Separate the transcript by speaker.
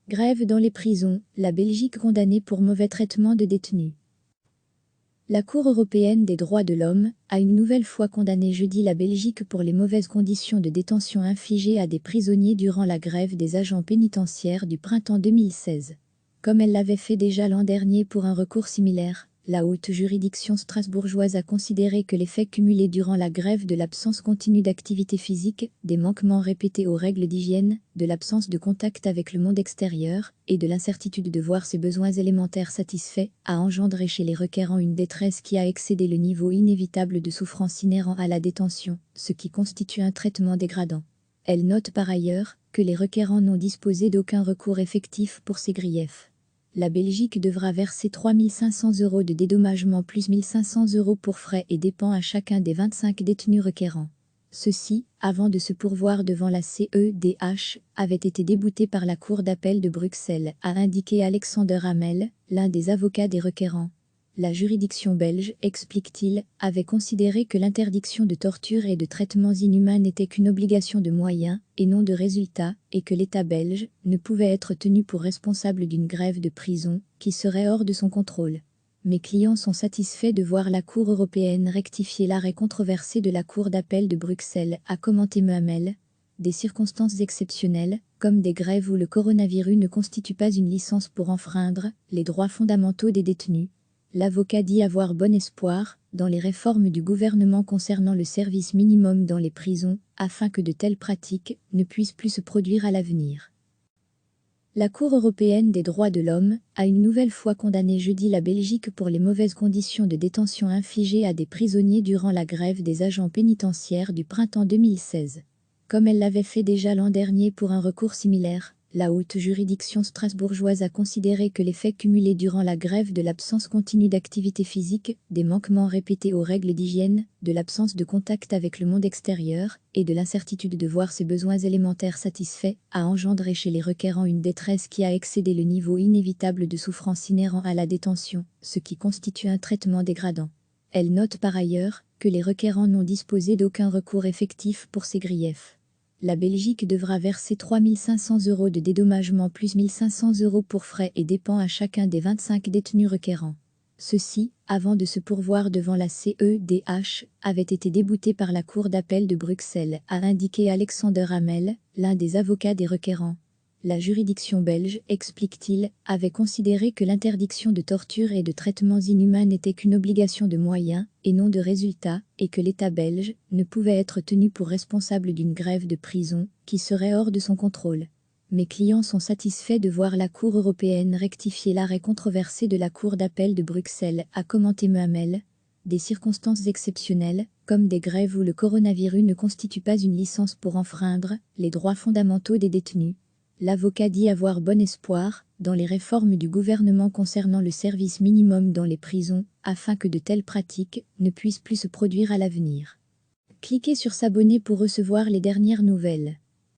Speaker 1: Grève dans les prisons, la Belgique condamnée pour mauvais traitement de détenus. La Cour européenne des droits de l'homme a une nouvelle fois condamné jeudi la Belgique pour les mauvaises conditions de détention infligées à des prisonniers durant la grève des agents pénitentiaires du printemps 2016. Comme elle l'avait fait déjà l'an dernier pour un recours similaire, la haute juridiction strasbourgeoise a considéré que les faits cumulés durant la grève de l'absence continue d'activité physique, des manquements répétés aux règles d'hygiène, de l'absence de contact avec le monde extérieur et de l'incertitude de voir ses besoins élémentaires satisfaits a engendré chez les requérants une détresse qui a excédé le niveau inévitable de souffrance inhérent à la détention, ce qui constitue un traitement dégradant. Elle note par ailleurs que les requérants n'ont disposé d'aucun recours effectif pour ces griefs. La Belgique devra verser 3 500 € de dédommagement plus 1 500 € pour frais et dépens à chacun des 25 détenus requérants. Ceux-ci, avant de se pourvoir devant la CEDH, avaient été déboutés par la Cour d'appel de Bruxelles, a indiqué Alexander Hamel, l'un des avocats des requérants. La juridiction belge, explique-t-il, avait considéré que l'interdiction de torture et de traitements inhumains n'était qu'une obligation de moyens et non de résultats, et que l'État belge ne pouvait être tenu pour responsable d'une grève de prison qui serait hors de son contrôle. Mes clients sont satisfaits de voir la Cour européenne rectifier l'arrêt controversé de la Cour d'appel de Bruxelles, a commenté Hamel. Des circonstances exceptionnelles, comme des grèves où le coronavirus ne constitue pas une licence pour enfreindre les droits fondamentaux des détenus. L'avocat dit avoir bon espoir dans les réformes du gouvernement concernant le service minimum dans les prisons, afin que de telles pratiques ne puissent plus se produire à l'avenir. La Cour européenne des droits de l'homme a une nouvelle fois condamné jeudi la Belgique pour les mauvaises conditions de détention infligées à des prisonniers durant la grève des agents pénitentiaires du printemps 2016. Comme elle l'avait fait déjà l'an dernier pour un recours similaire, la haute juridiction strasbourgeoise a considéré que les faits cumulés durant la grève de l'absence continue d'activité physique, des manquements répétés aux règles d'hygiène, de l'absence de contact avec le monde extérieur et de l'incertitude de voir ses besoins élémentaires satisfaits a engendré chez les requérants une détresse qui a excédé le niveau inévitable de souffrance inhérent à la détention, ce qui constitue un traitement dégradant. Elle note par ailleurs que les requérants n'ont disposé d'aucun recours effectif pour ces griefs. La Belgique devra verser 3 500 € de dédommagement plus 1 500 € pour frais et dépens à chacun des 25 détenus requérants. Ceux-ci, avant de se pourvoir devant la CEDH, avaient été déboutés par la Cour d'appel de Bruxelles, a indiqué Alexander Hamel, l'un des avocats des requérants. La juridiction belge, explique-t-il, avait considéré que l'interdiction de torture et de traitements inhumains n'était qu'une obligation de moyens et non de résultats, et que l'État belge ne pouvait être tenu pour responsable d'une grève de prison qui serait hors de son contrôle. Mes clients sont satisfaits de voir la Cour européenne rectifier l'arrêt controversé de la Cour d'appel de Bruxelles, a commenté Hamel. Des circonstances exceptionnelles, comme des grèves où le coronavirus ne constitue pas une licence pour enfreindre les droits fondamentaux des détenus. L'avocat dit avoir bon espoir dans les réformes du gouvernement concernant le service minimum dans les prisons, afin que de telles pratiques ne puissent plus se produire à l'avenir. Cliquez sur s'abonner pour recevoir les dernières nouvelles.